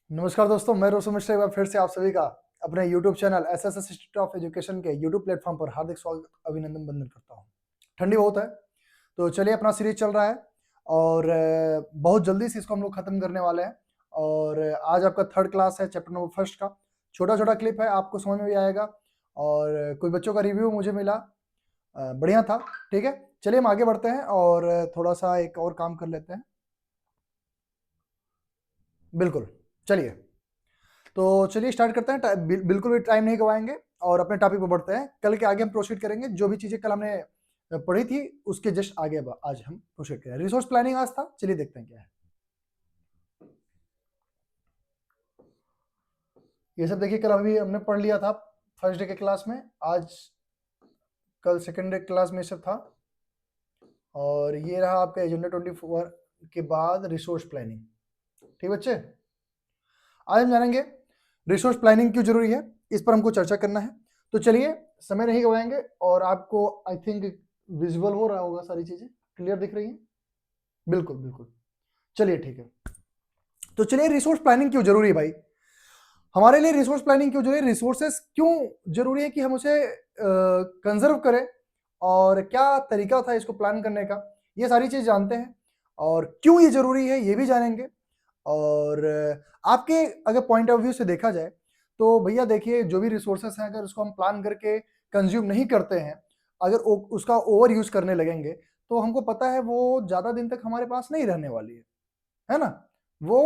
नमस्कार दोस्तों, मैं रोशन मिश्रा एक बार फिर से आप सभी का अपने YouTube channel SS institute of education के YouTube प्लेटफॉर्म पर हार्दिक स्वागत अभिनंदन वंदन करता हूं। ठंडी बहुत है, तो चलिए अपना सीरीज चल रहा है और बहुत जल्दी से इसको हम लोग खत्म करने वाले हैं। और आज आपका थर्ड क्लास है, चैप्टर नंबर फर्स्ट का। छोटा छोटा क्लिप है, आपको समझ में भी आएगा। और कुछ बच्चों का रिव्यू मुझे मिला, बढ़िया था। ठीक है, चलिए हम आगे बढ़ते हैं और थोड़ा सा एक और काम कर लेते हैं। बिल्कुल, चलिए तो चलिए स्टार्ट करते हैं। बिल्कुल भी टाइम नहीं गवाएंगे और अपने टॉपिक पर बढ़ते हैं। कल के आगे हम प्रोसीड करेंगे, जो भी चीजें कल हमने पढ़ी थी उसके जस्ट आगे आज हम प्रोसीड करें। रिसोर्स प्लानिंग आज था, चलिए देखते हैं क्या है। ये सब देखिए, कल अभी हमने पढ़ लिया था फर्स्ट डे के क्लास में। आज कल सेकेंड डे क्लास में सब था। और ये रहा आपका एजेंडा 24 के बाद रिसोर्स प्लानिंग। ठीक बच्चे, आज हम जानेंगे रिसोर्स प्लानिंग क्यों जरूरी है, इस पर हमको चर्चा करना है। तो चलिए समय नहीं गवाएंगे। और आपको आई थिंक विजुअल हो रहा होगा, सारी चीजें क्लियर दिख रही हैं। बिल्कुल बिल्कुल, चलिए ठीक है। तो चलिए रिसोर्स प्लानिंग क्यों जरूरी है भाई, हमारे लिए रिसोर्स प्लानिंग क्यों जरूरी है, रिसोर्सेस क्यों जरूरी है कि हम उसे कंजर्व करें, और क्या तरीका था इसको प्लान करने का, ये सारी चीज जानते हैं। और क्यों ये जरूरी है ये भी जानेंगे। और आपके अगर पॉइंट ऑफ व्यू से देखा जाए तो भैया देखिए, जो भी रिसोर्सेस हैं अगर उसको हम प्लान करके कंज्यूम नहीं करते हैं, अगर उसका ओवर यूज करने लगेंगे तो हमको पता है वो ज्यादा दिन तक हमारे पास नहीं रहने वाली है ना। वो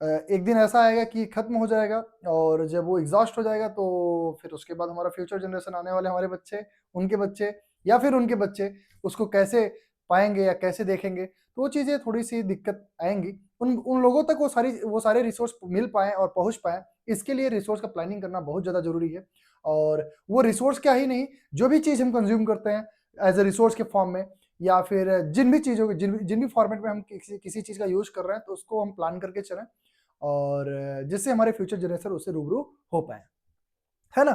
एक दिन ऐसा आएगा कि खत्म हो जाएगा, और जब वो एग्जॉस्ट हो जाएगा तो फिर उसके बाद हमारा फ्यूचर जनरेशन आने वाले हमारे बच्चे, उनके बच्चे या फिर उनके बच्चे उसको कैसे पाएंगे या कैसे देखेंगे, तो वो चीज़ें थोड़ी सी दिक्कत आएंगी। उन उन लोगों तक वो सारे रिसोर्स मिल पाए और पहुंच पाए, इसके लिए रिसोर्स का प्लानिंग करना बहुत ज़्यादा जरूरी है। और वो रिसोर्स क्या ही नहीं, जो भी चीज़ हम कंज्यूम करते हैं एज ए रिसोर्स के फॉर्म में, या फिर जिन भी चीज़ों के जिन भी फॉर्मेट में हम किसी चीज़ का यूज कर रहे हैं, तो उसको हम प्लान करके चलें, और जिससे हमारे फ्यूचर जनरेशन उससे रूबरू हो पाए, है ना।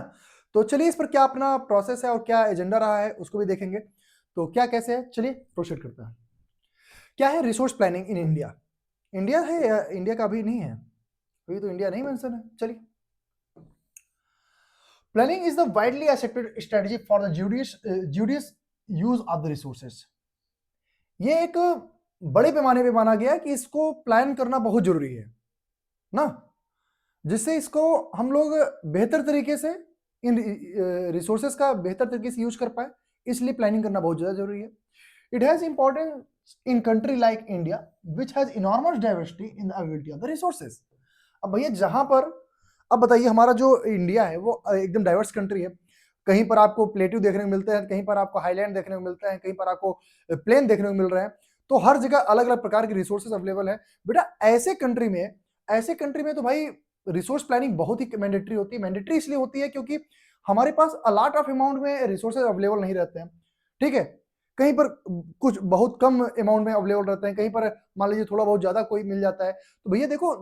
तो चलिए इस पर क्या अपना प्रोसेस है और क्या एजेंडा रहा है उसको भी देखेंगे। तो क्या कैसे है, चलिए प्रोसीड करते हैं। क्या है resource planning in India, India है या इंडिया का अभी नहीं है, अभी तो इंडिया नहीं मेंशन है। चलिए, planning is the widely accepted strategy for the judicious use of the resources. ये एक बड़े पैमाने पे माना गया कि इसको प्लान करना बहुत जरूरी है ना, जिससे इसको हम लोग बेहतर तरीके से इन रिसोर्सेज का बेहतर तरीके से यूज कर पाए, इसलिए प्लानिंग करना बहुत ज्यादा जरूरी है। It has importance in country like India which has enormous diversity in the availability of the resources. अब भैया जहां पर, अब बताइए हमारा जो इंडिया है वो एकदम डाइवर्स कंट्री है। कहीं पर आपको प्लेट्यू देखने को मिलते हैं, कहीं पर आपको हाईलैंड देखने को मिलते हैं, कहीं पर आपको प्लेन देखने को मिल रहे हैं। तो हर जगह अलग अलग प्रकार के रिसोर्सेज अवेलेबल है। बेटा ऐसे कंट्री में तो भाई रिसोर्स प्लानिंग बहुत ही मैंडेटरी होती है। मैंडेटरी इसलिए होती है क्योंकि हमारे पास अलॉट ऑफ अमाउंट में रिसोर्सेज अवेलेबल नहीं रहते हैं। ठीक है, कहीं पर कुछ बहुत कम अमाउंट में अवेलेबल रहते हैं, कहीं पर मान लीजिए थोड़ा बहुत ज्यादा कोई मिल जाता है। तो भैया देखो,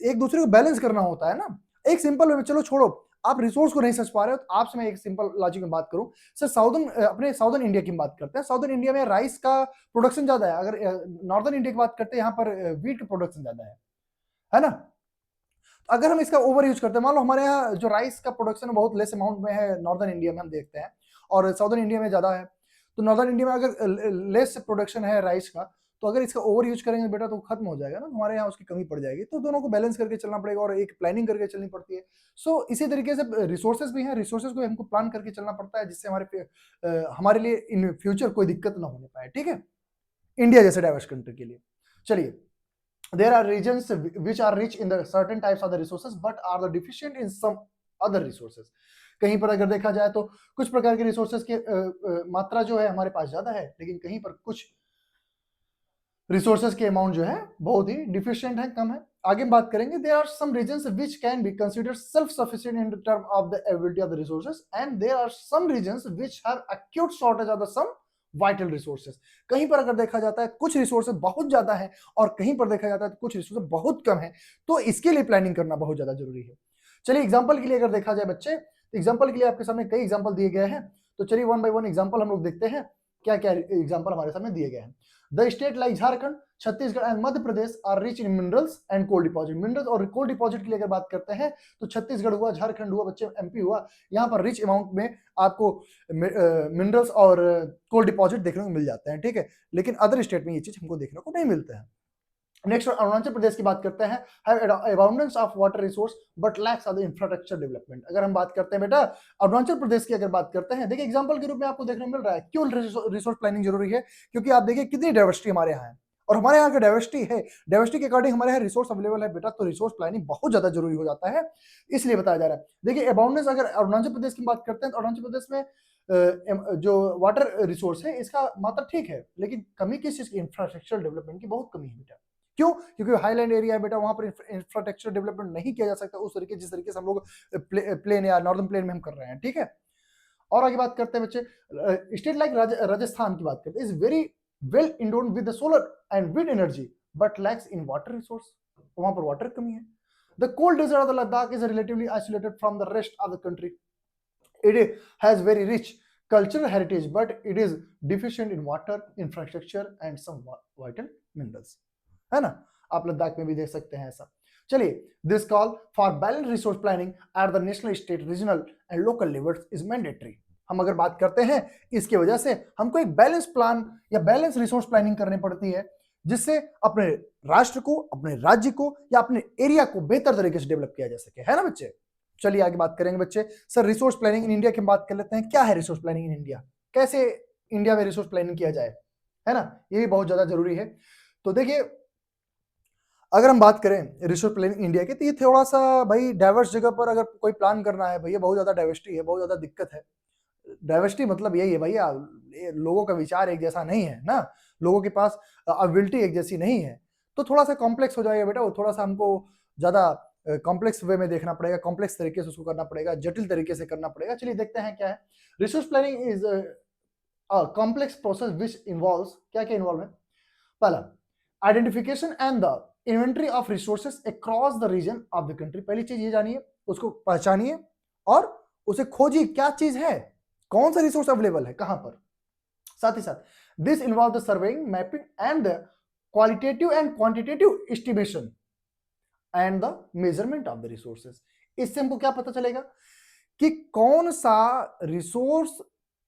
एक दूसरे को बैलेंस करना होता है ना। एक सिंपल वे में, चलो छोड़ो, आप रिसोर्स को नहीं समझ पा रहे हो तो आपसे मैं एक सिंपल लॉजिक में बात करूं। सर अपने साउदर्न इंडिया की बात करते हैं। साउदर्न इंडिया में राइस का प्रोडक्शन ज्यादा है। अगर नॉर्दर्न इंडिया की बात करते हैं, यहाँ पर व्हीट का प्रोडक्शन ज्यादा है ना। अगर हम इसका ओवर यूज करते हैं, मान लो हमारे यहाँ जो राइस का प्रोडक्शन बहुत लेस अमाउंट में है नॉर्दर्न इंडिया में, हम देखते हैं, और साउदर्न इंडिया में ज्यादा है। तो नॉर्दर्न इंडिया में अगर लेस प्रोडक्शन है राइस का, तो अगर इसका ओवर यूज करेंगे बेटा तो खत्म हो जाएगा ना, हमारे यहाँ उसकी कमी पड़ जाएगी। तो दोनों को बैलेंस करके चलना पड़ेगा और एक प्लानिंग करके चलनी पड़ती है। सो इसी तरीके से रिसोर्सेज भी हैं, रिसोर्सेज को हमको प्लान करके चलना पड़ता है, जिससे हमारे लिए इन फ्यूचर कोई दिक्कत ना होने पाए। ठीक है, इंडिया जैसे डाइवर्स कंट्री के लिए। चलिए, there are regions which are rich in the certain types of the resources but are the deficient in some other resources। कहीं पर अगर देखा जाए तो कुछ प्रकार के रिसोर्सेज की मात्रा जो है हमारे पास ज्यादा है, लेकिन कहीं पर कुछ रिसोर्सेज के अमाउंट जो है बहुत ही डिफिशियंट है, कम है। आगे बात करेंगे, there are some regions which can be considered self sufficient in term of the availability of the resources, and there are some regions which have acute shortage of the some vital resources. कहीं पर अगर देखा जाता है कुछ resources बहुत ज्यादा है, और कहीं पर देखा जाता है कुछ रिसोर्सेज बहुत कम है, तो इसके लिए प्लानिंग करना बहुत ज्यादा जरूरी है। चलिए एग्जाम्पल के लिए अगर देखा जाए बच्चे, एग्जाम्पल के लिए आपके सामने कई एग्जाम्पल दिए गए हैं। तो चलिए वन बाय वन एग्जाम्पल हम लोग देखते हैं, क्या क्या एग्जाम्पल हमारे सामने दिए गए हैं। The state like Jharkhand, Chhattisgarh and Madhya Pradesh are rich in minerals and coal deposit. Minerals और कोल डिपॉजिट की अगर बात करते हैं तो छत्तीसगढ़ हुआ, झारखंड हुआ, बच्चे एमपी हुआ, यहाँ पर रिच अमाउंट में आपको मिनरल्स और कोल डिपॉजिट देखने को मिल जाते हैं, ठीक है। लेकिन अदर स्टेट में ये चीज हमको देखने को नहीं मिलते हैं। नेक्स्ट अरुणाचल प्रदेश की बात करते हैं, have abundance of water resource but lacks of the infrastructure development. अगर हम बात करते हैं बेटा अरुणाचल प्रदेश की अगर बात करते हैं, देखिए एग्जांपल के रूप में आपको देखने मिल रहा है क्यों रिसोर्स प्लानिंग जरूरी है, क्योंकि आप देखिए कितनी डाइवर्सिटी हमारे यहाँ है और हमारे यहाँ का डाइवर्सिटी है, डाइवर्सिटी के अकॉर्डिंग हमारे यहाँ रिसोर्स अवेलेबल है बेटा, तो रिसोर्स प्लानिंग बहुत ज्यादा जरूरी हो जाता है, इसलिए बताया जा रहा है। देखिए अबाउंडेंस अगर अरुणाचल प्रदेश की बात करते हैं तो अरुणाचल प्रदेश में जो वाटर रिसोर्स है इसका मात्रा ठीक है, लेकिन कमी किस चीज की, इंफ्रास्ट्रक्चर डेवलपमेंट की बहुत कमी है बेटा। क्यों? क्योंकि हाईलैंड एरिया है बेटा, वहां पर इंफ्रास्ट्रक्चर डेवलपमेंट नहीं किया जा सकता उस तरीके जिस तरीके से हम लोग प्लेन या नॉर्दर्न प्लेन में हम कर रहे हैं, ठीक है। और आगे बात करते हैं बच्चे, स्टेट लाइक राजस्थान की बात करते हैं, is very well endowed with the solar and wind energy but lacks in water resource, वहां पर वाटर कमी है। The cold desert of the Ladakh is relatively isolated from the rest of the country, it has very rich cultural heritage but it is deficient in water infrastructure and some vital minerals, है ना। आप लद्दाख में भी देख सकते हैं ऐसा। चलिए, this call for balance resource planning at the national, state, regional and local levels is mandatory. हम अगर बात करते हैं इसकी वजह से हमको एक बैलेंस प्लान या बैलेंस रिसोर्स प्लानिंग करनी पड़ती है, जिससे अपने राष्ट्र को, अपने राज्य को या अपने एरिया को बेहतर तरीके से डेवलप किया जा सके, है ना बच्चे। चलिए आगे बात करेंगे बच्चे। Sir resource planning in India की बात कर लेते हैं, क्या है रिसोर्स प्लानिंग इन इंडिया, कैसे इंडिया में रिसोर्स प्लानिंग किया जाए, है ना, ये भी बहुत ज्यादा जरूरी है। तो देखिए अगर हम बात करें रिसोर्स प्लानिंग इंडिया की, तो ये थोड़ा सा भाई डाइवर्स जगह पर अगर कोई प्लान करना है भैया, बहुत ज्यादा डाइवर्सिटी है, बहुत ज्यादा दिक्कत है। डाइवर्सिटी मतलब यही है भैया, लोगों का विचार एक जैसा नहीं है ना, लोगों के पास अबिलिटी एक जैसी नहीं है, तो थोड़ा सा कॉम्प्लेक्स हो जाएगा बेटा, वो थोड़ा सा हमको ज्यादा कॉम्प्लेक्स वे में देखना पड़ेगा, कॉम्प्लेक्स तरीके से उसको करना पड़ेगा, जटिल तरीके से करना पड़ेगा। चलिए देखते हैं क्या है। Resource planning is complex process which involves, क्या क्या इन्वॉल्व है, पहला identification and the inventory of resources across the region of the country. पहली चीज ये जानिए, उसको पहचानिए और उसे खोजिए क्या चीज है, कौन सा रिसोर्स अवेलेबल है कहां पर। साथ ही साथ this involve the surveying, mapping and the qualitative and quantitative estimation and the measurement of the resources. इससे हमको क्या पता चलेगा कि कौन सा रिसोर्स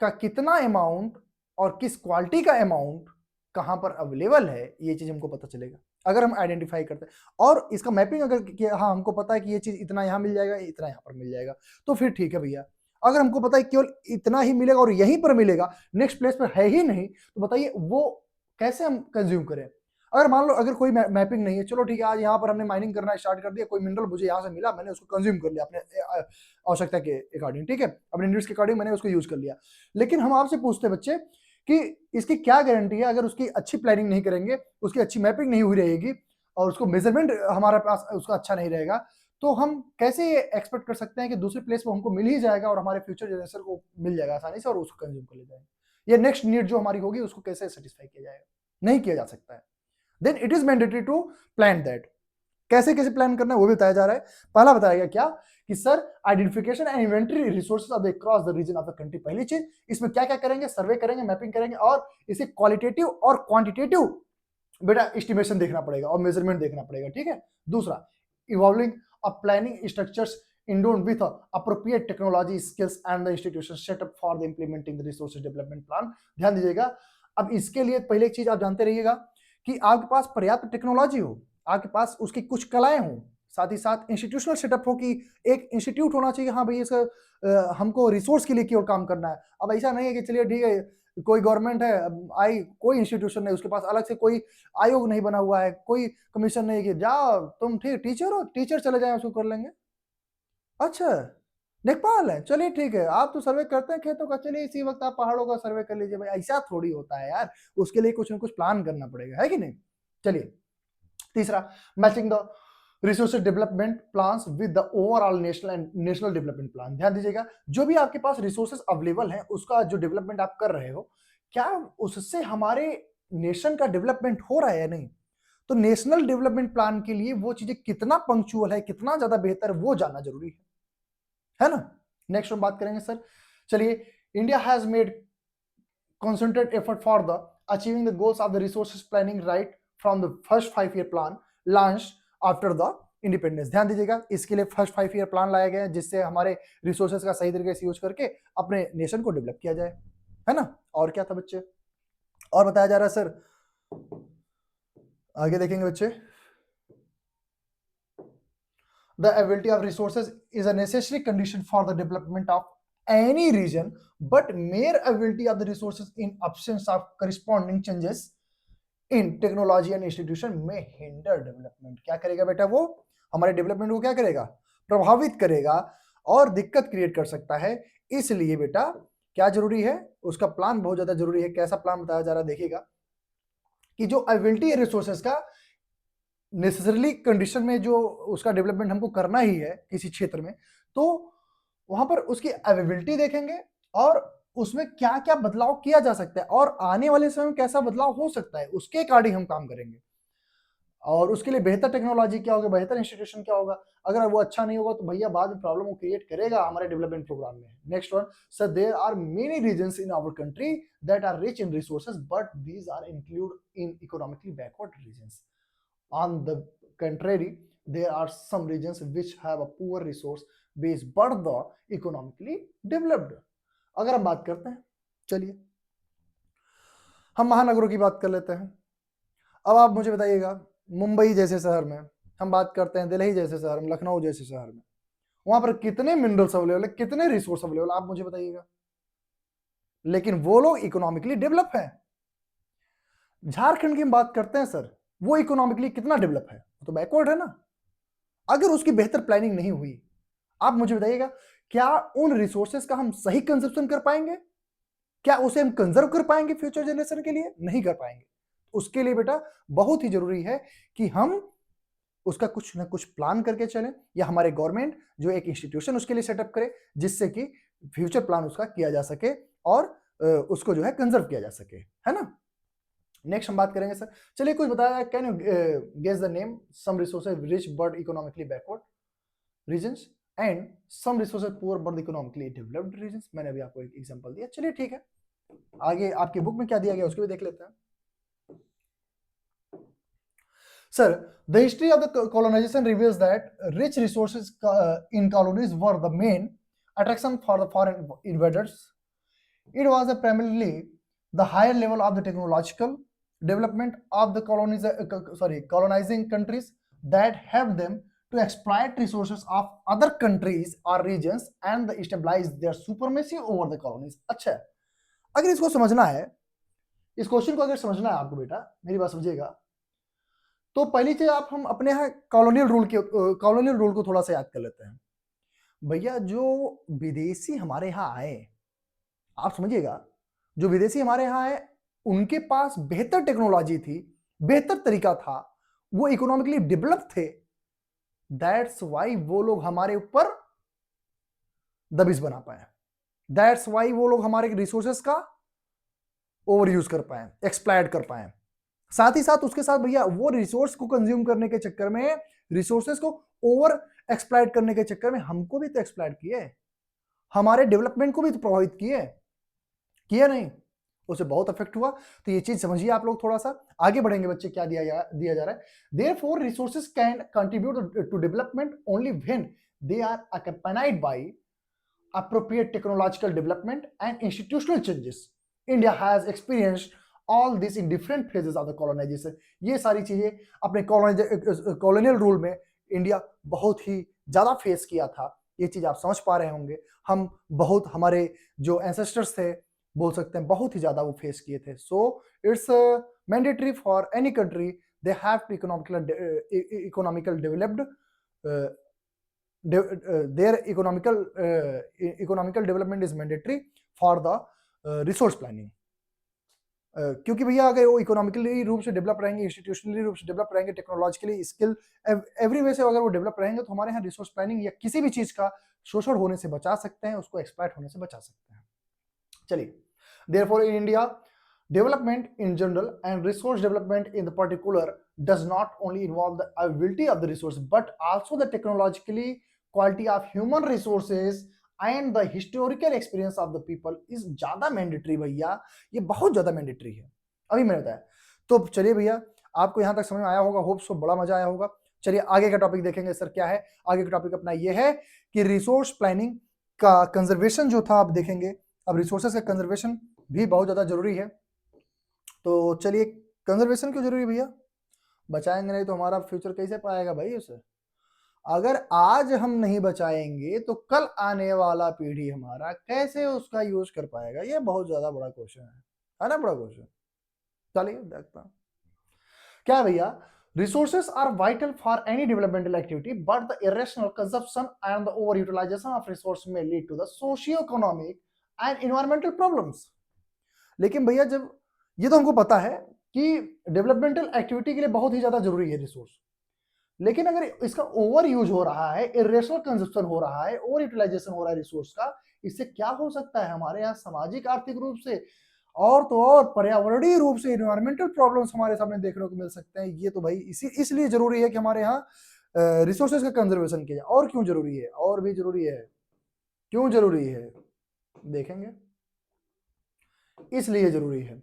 का कितना अमाउंट और किस क्वालिटी का अमाउंट कहां पर अवेलेबल है, ये चीज हमको पता चलेगा अगर हम आइडेंटिफाई करते हैं। और इसका मैपिंग अगर हाँ हमको पता है कि ये चीज इतना यहां मिल जाएगा, इतना यहां पर मिल जाएगा, तो फिर ठीक है भैया। अगर हमको पता है केवल इतना ही मिलेगा और यहीं पर मिलेगा, नेक्स्ट प्लेस पर है ही नहीं, तो बताइए वो कैसे हम कंज्यूम करें। अगर मान लो अगर कोई मैपिंग नहीं है, चलो ठीक है, आज यहाँ पर हमने माइनिंग करना स्टार्ट कर दिया, कोई मिनरल मुझे यहाँ से मिला, मैंने उसको कंज्यूम कर लिया अपने आवश्यकता के अकॉर्डिंग, ठीक है, अपने नीड्स के अकॉर्डिंग मैंने उसको यूज कर लिया। लेकिन हम आपसे पूछते हैं बच्चे कि इसकी क्या गारंटी है, अगर उसकी अच्छी प्लानिंग नहीं करेंगे, उसकी अच्छी मैपिंग नहीं हुई रहेगी और उसको मेजरमेंट हमारे पास उसका अच्छा नहीं रहेगा, तो हम कैसे एक्सपेक्ट कर सकते हैं कि दूसरे प्लेस पर हमको मिल ही जाएगा और हमारे फ्यूचर जनरेशन को मिल जाएगा आसानी से और उसको कंज्यूम कर ले जाएंगे। ये नेक्स्ट नीड जो हमारी होगी उसको कैसे सेटिस्फाई किया जाएगा, नहीं किया जा सकता है। Then it is mandatory to plan that. कैसे कैसे प्लान करना है वो भी बताया जा रहा है। पहला बताया गया क्या कि sir identification and inventory resources of the cross the region of the country. पहली चीज इसमें क्या क्या करेंगे, सर्वे करेंगे, मैपिंग करेंगे और इसे क्वालिटेटिव और क्वांटिटेटिव बेटा एस्टिमेशन देखना पड़ेगा और मेजरमेंट देखना पड़ेगा, ठीक है। दूसरा evolving a planning structures endowed with appropriate technology skills and the institution set up for the implementing the resources development plan। ध्यान दीजिएगा, अब इसके लिए पहले एक चीज आप जानते रहिएगा कि आपके पास पर्याप्त टेक्नोलॉजी हो, आपके पास उसकी कुछ कलाएं हो, साथ ही साथ इंस्टीट्यूशनल सेटअप हो कि एक इंस्टीट्यूट होना चाहिए, हाँ भाई इसका हमको रिसोर्स के लिए केवल काम करना है। अब ऐसा नहीं है कि चलिए ठीक है कोई गवर्नमेंट है, आई कोई इंस्टीट्यूशन नहीं, उसके पास अलग से कोई आयोग नहीं बना हुआ है, कोई कमीशन नहीं कि जाओ तुम ठीक टीचर हो, टीचर चले जाए उसको कर लेंगे। अच्छा लेखपाल है, चलिए ठीक है, आप तो सर्वे करते हैं खेतों का, चलिए इसी वक्त आप पहाड़ों का सर्वे कर लीजिए। भाई ऐसा थोड़ी होता है यार, उसके लिए कुछ ना कुछ प्लान करना पड़ेगा, है कि नहीं। चलिए तीसरा matching the resources development plans with the overall national development plan. ध्यान दीजिएगा, जो भी आपके पास रिसोर्सेज अवेलेबल है उसका जो डेवलपमेंट आप कर रहे हो, क्या उससे हमारे नेशन का डेवलपमेंट हो रहा है या नहीं। तो नेशनल डेवलपमेंट प्लान के लिए वो चीजें कितना पंक्चुअल है, कितना ज्यादा बेहतर, वो जानना जरूरी है ना। नेक्स्ट हम बात करेंगे सर, चलिए India has made concentrate effort for the achieving the goals of the resources planning right from the first 5-year plan launched after the independence. ध्यान दीजिएगा, इसके लिए फर्स्ट 5-year प्लान लाया गया है जिससे हमारे रिसोर्सेज का सही तरीके से यूज करके अपने नेशन को डेवलप किया जाए, है ना। और क्या था बच्चे, और बताया जा रहा है सर, आगे देखेंगे बच्चे। The availability of resources is a necessary condition for the development of any region, but mere availability of the resources in absence of corresponding changes in technology and institution may hinder development। क्या करेगा बेटा, वो हमारे development को क्या करेगा, प्रभावित करेगा और दिक्कत क्रिएट कर सकता है। इसलिए बेटा क्या जरूरी है, उसका प्लान बहुत ज्यादा जरूरी है। कैसा प्लान बताया जा रहा है देखिएगा, कि जो अवेलेबिलिटी है रिसोर्सेज का नेसेसरली कंडीशन में जो उसका डेवलपमेंट हमको करना ही है किसी क्षेत्र में, तो वहां पर उसकी अवेलेबिलिटी देखेंगे और उसमें क्या क्या बदलाव किया जा सकता है और आने वाले समय में कैसा बदलाव हो सकता है, उसके अकॉर्डिंग हम काम करेंगे। और उसके लिए बेहतर टेक्नोलॉजी क्या होगा, बेहतर इंस्टीट्यूशन क्या होगा। अगर वो अच्छा नहीं होगा तो भैया बाद में प्रॉब्लम क्रिएट करेगा हमारे डेवलपमेंट प्रोग्राम में। Next one, sir there are many regions in our country that are rich in resources but these are include in economically backward regions. On the contrary, there are some regions which have a poor resource base but the economically developed। अगर हम बात करते हैं, चलिए हम महानगरों की बात कर लेते हैं। अब आप मुझे बताइएगा, मुंबई जैसे शहर में हम बात करते हैं, दिल्ली जैसे शहर में, लखनऊ जैसे शहर में, वहां पर कितने मिनरल्स अवेलेबल है, कितने रिसोर्स अवेलेबल, आप मुझे बताइएगा। लेकिन वो लोग इकोनॉमिकली डेवलप है। झारखंड की हम बात करते हैं सर, वो इकोनॉमिकली कितना डेवलप है, तो बैकवर्ड है ना। अगर उसकी बेहतर प्लानिंग नहीं हुई, आप मुझे बताइएगा, क्या उन रिसोर्सेज का हम सही कंजप्शन कर पाएंगे, क्या उसे हम कंजर्व कर पाएंगे फ्यूचर जनरेशन के लिए, नहीं कर पाएंगे। उसके लिए बेटा बहुत ही जरूरी है कि हम उसका कुछ ना कुछ प्लान करके चलें, या हमारे गवर्नमेंट जो एक इंस्टीट्यूशन उसके लिए सेटअप करे जिससे कि फ्यूचर प्लान उसका किया जा सके और उसको जो है कंजर्व किया जा सके, है ना। नेक्स्ट हम बात करेंगे सर, चलिए कुछ बताया, can you guess the name some resources rich but economically backward regions and some resources poor but economically developed regions. मैंने अभी आपको एक एग्जांपल दिया। चलिए ठीक है, आगे आपकी बुक में क्या दिया गया उसको भी देख लेते हैं। Sir, the history of the colonization reveals that rich resources in colonies were the main attraction for the foreign invaders. It was primarily the higher level of the technological development of the colonizing countries that helped them to exploit resources of other countries or regions and stabilize their supremacy over the colonies। अच्छा, अगर इसको समझना है, इस question को अगर समझना है आपको बेटा, मेरी बात समझिएगा, तो पहली चीज आप हम अपने यहाँ कॉलोनियल रूल को थोड़ा सा याद कर लेते हैं। भैया जो विदेशी हमारे यहाँ आए, आप समझिएगा, जो विदेशी हमारे यहाँ आए उनके पास बेहतर टेक्नोलॉजी थी, बेहतर तरीका था, वो इकोनॉमिकली डेवलप थे। दैट्स वाई वो लोग हमारे ऊपर दबिश बना पाए, दैट्स वाई वो लोग हमारे रिसोर्सेस का ओवर यूज कर पाए, एक्सप्लॉइट कर पाए। साथ ही साथ उसके साथ भैया वो रिसोर्स को कंज्यूम करने के चक्कर में, रिसोर्सेस को ओवर एक्सप्लॉइट करने के चक्कर में हमको भी तो एक्सप्लॉइट किए, हमारे डेवलपमेंट को भी तो प्रभावित किए नहीं, उसे बहुत इफेक्ट हुआ। तो ये चीज समझिए आप लोग। थोड़ा सा आगे बढ़ेंगे बच्चे, क्या दिया जा रहा है। Therefore resources can contribute to development only when they are accompanied by appropriate technological development and institutional changes. India has experienced all this in different phases of the colonization। ये सारी चीजें अपने कॉलोनियल रूल में India बहुत ही ज्यादा face किया था। ये चीज आप समझ पा रहे होंगे। हम बहुत, हमारे जो एंसेस्टर्स थे बोल सकते हैं, बहुत ही ज्यादा वो फेस किए थे। So it's mandatory for any country, they have to economical developed, their economical development is mandatory for the resource planning। क्योंकि भैया अगर वो इकोनॉमिकली रूप से डेवलप रहेंगे, इंस्टीट्यूशनली रूप से डेवलप रहेंगे, टेक्नोलॉजिकली स्किल एवरी वे से अगर वो डेवलप रहेंगे तो हमारे यहाँ रिसोर्स प्लानिंग या किसी भी चीज का शोषण होने से बचा सकते हैं, उसको एक्सप्लॉइट होने से बचा सकते हैं। चलिए, therefore in India development in general and resource development in the particular does not only involve the availability of the resource but also the technologically quality of human resources and the historical experience of the people is ज्यादा mandatory. भैया ये बहुत ज्यादा mandatory है। अभी मैंने बताया। तो चलिए भैया, आपको यहां तक समझ में आया होगा, होप सो, बड़ा मजा आया होगा। चलिए आगे का टॉपिक देखेंगे सर क्या है। आगे का टॉपिक अपना ये है कि रिसोर्स प्लानिंग का कंजर्वेशन जो था आप देखेंगे। अब रिसोर्सेस का कंजर्वेशन भी बहुत ज्यादा जरूरी है। तो चलिए, कंजर्वेशन क्यों जरूरी है भैया? बचाएंगे नहीं तो हमारा फ्यूचर कैसे पाएगा भाई उसे? अगर आज हम नहीं बचाएंगे तो कल आने वाला पीढ़ी हमारा कैसे उसका यूज कर पाएगा? ये बहुत ज्यादा बड़ा क्वेश्चन है ना, बड़ा क्वेश्चन। चलिए देखता हूं क्या भैया। Resources are vital for any developmental activity, but the irrational consumption and the overutilization of resources may lead to the socio-economic and environmental problems. लेकिन भैया जब ये तो हमको पता है कि डेवलपमेंटल एक्टिविटी के लिए बहुत ही ज्यादा जरूरी है रिसोर्स, लेकिन अगर इसका ओवर यूज हो रहा है, इरेशनल कंजप्शन हो रहा है, ओवर यूटिलाइजेशन हो रहा है रिसोर्स का, इससे क्या हो सकता है हमारे यहाँ सामाजिक आर्थिक रूप से और तो और पर्यावरणीय रूप से इन्वायरमेंटल प्रॉब्लम्स हमारे सामने देखने को मिल सकते हैं। ये तो भाई इसलिए जरूरी है कि हमारे यहाँ रिसोर्सेज का कंजर्वेशन किया जाए। और क्यों जरूरी है? और भी जरूरी है। क्यों जरूरी है देखेंगे। इसलिए जरूरी है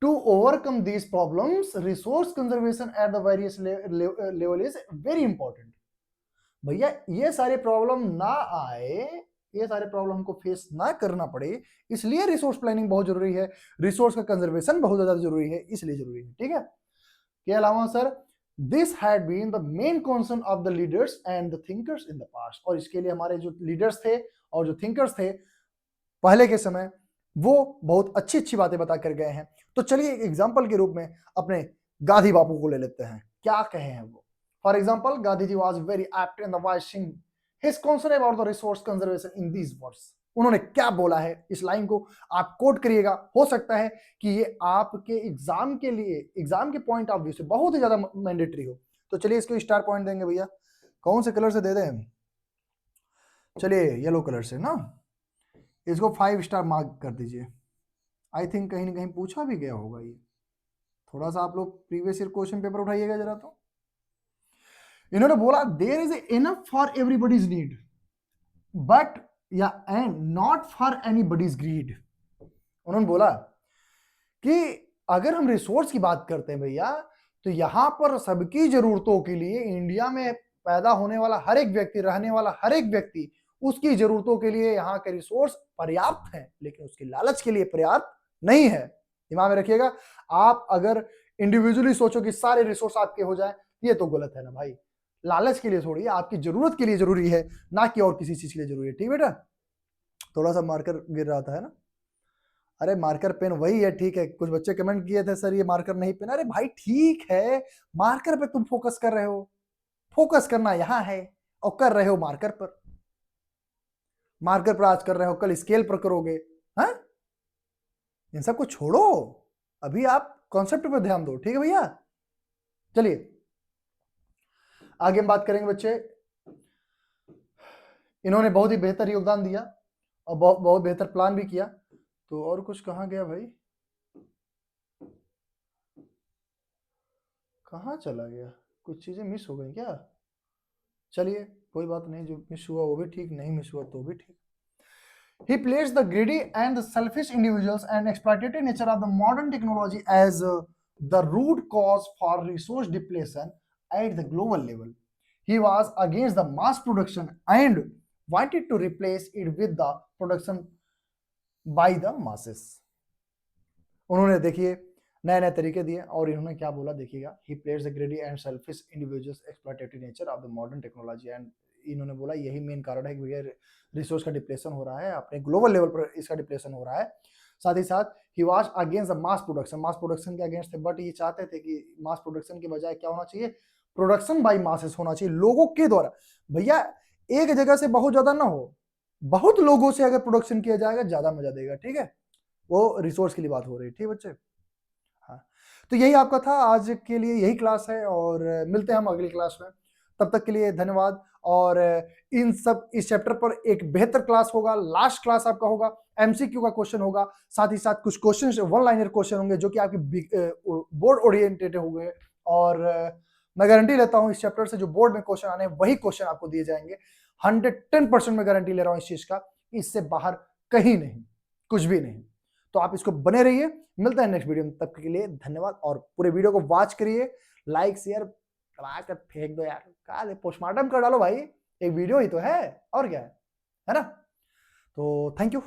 to overcome these problems, resource conservation at the various level is very important. भैया ये सारे प्रॉब्लम ना आए, ये सारे प्रॉब्लम को फेस ना करना पड़े, इसलिए रिसोर्स प्लानिंग बहुत जरूरी है, रिसोर्स का कंजर्वेशन बहुत ज्यादा जरूरी है, इसलिए जरूरी है। ठीक है। के अलावा sir, this had been the main concern of the leaders and the thinkers in the past. और इसके लिए हमारे जो लीडर्स थे और जो थिंकर्स थे पहले के समय, वो बहुत अच्छी अच्छी बातें बता कर गए हैं। तो चलिए एग्जाम्पल के रूप में अपने गांधी बापू को ले लेते हैं। क्या कहे हैं वो? For example, Gandhi ji was very apt in the voicing his concern about the resource conservation in these words. उन्होंने क्या बोला है, इस लाइन को आप कोट करिएगा। हो सकता है कि ये आपके एग्जाम के लिए, एग्जाम के पॉइंट ऑफ व्यू से बहुत ही ज्यादा मैंडेटरी हो। तो चलिए इसको स्टार पॉइंट देंगे भैया। कौन से कलर से दे दें? चलिए येलो कलर से ना, इसको 5 स्टार मार्क कर दीजिए। आई थिंक कहीं ना कहीं पूछा भी गया होगा ये। थोड़ा सा आप लोग प्रीवियस ईयर क्वेश्चन पेपर उठाइएगा जरा। तो इन्होंने बोला there is enough for everybody's need but या and not for anybody's greed. उन्होंने बोला कि अगर हम रिसोर्स की बात करते हैं भैया, तो यहां पर सबकी जरूरतों के लिए, इंडिया में पैदा होने वाला हर एक व्यक्ति, रहने वाला हर एक व्यक्ति, उसकी जरूरतों के लिए यहाँ के रिसोर्स पर्याप्त हैं, लेकिन उसके लालच के लिए पर्याप्त नहीं है। दिमाग में रखिएगा। आप अगर इंडिविजुअली सोचो कि सारे रिसोर्स आपके हो जाए, ये तो गलत है ना भाई। लालच के लिए थोड़ी, आपकी जरूरत के लिए जरूरी है, ना कि और किसी चीज के लिए जरूरी है। ठीक बेटा? थोड़ा सा मार्कर गिर रहा था है ना। अरे मार्कर पेन वही है, ठीक है। कुछ बच्चे कमेंट किए थे सर ये मार्कर नहीं पेन। अरे भाई ठीक है, मार्कर पे तुम फोकस कर रहे हो, फोकस करना यहां है, और कर रहे हो मार्कर पर। मार्कर पर आज कर रहे हो, कल स्केल पर करोगे। हाँ, इन सबको छोड़ो, अभी आप कॉन्सेप्ट पर ध्यान दो। ठीक है भैया? चलिए आगे हम बात करेंगे बच्चे। इन्होंने बहुत ही बेहतर योगदान दिया और बहुत बेहतर प्लान भी किया। तो और कुछ कहाँ गया भाई? कहाँ चला गया? कुछ चीजें मिस हो गई क्या? चलिए कोई बात नहीं, जो मिस हुआ वो भी ठीक, नहीं मिस हुआ तो भी ठीक। He placed the greedy and the selfish individuals and exploitative nature of the modern technology as the root cause for resource depletion at the global level. He was against the mass production and wanted to replace it with the production by the masses. उन्होंने देखिए नए नए तरीके दिए और इन्होंने क्या बोला देखिएगा। He plays the greedy and selfish individuals exploitative nature of the modern technology and इन्होंने बोला यही मेन कारण है कि भैया रिसोर्स का डिप्लेशन हो रहा है, अपने ग्लोबल लेवल पर इसका डिप्लेशन हो रहा है। साथ ही साथ he was against the mass production, mass production के अगेंस्ट थे, बट ये चाहते थे कि मास प्रोडक्शन के बजाय क्या होना चाहिए, प्रोडक्शन बाय मासेस होना चाहिए, लोगों के द्वारा। भैया एक जगह से बहुत ज्यादा ना हो, बहुत लोगों से अगर प्रोडक्शन किया जाएगा ज्यादा मजा देगा। ठीक है, वो रिसोर्स के लिए बात हो रही है। ठीक बच्चे? हाँ, तो यही आपका था आज के लिए, यही क्लास है और मिलते हैं हम अगली क्लास में। तब तक के लिए धन्यवाद। और इन सब इस चैप्टर पर एक बेहतर क्लास होगा, लास्ट क्लास आपका होगा, एमसीक्यू का क्वेश्चन होगा, साथ ही साथ कुछ क्वेश्चन वन लाइनर क्वेश्चन होंगे जो कि आपकी बोर्ड ओरिएंटेड होंगे। और मैं गारंटी लेता हूं इस चैप्टर से जो बोर्ड में क्वेश्चन आने वही क्वेश्चन आपको दिए जाएंगे। 110% में गारंटी ले रहा हूं इस चीज का, इससे बाहर कहीं नहीं, कुछ भी नहीं। तो आप इसको बने रहिए, मिलता है नेक्स्ट वीडियो में, तब के लिए धन्यवाद। और पूरे वीडियो को वॉच करिए, लाइक शेयर दबा कर फेंक दो यार, कहा पोस्टमार्टम कर डालो भाई, एक वीडियो ही तो है और क्या है ना। तो थैंक यू।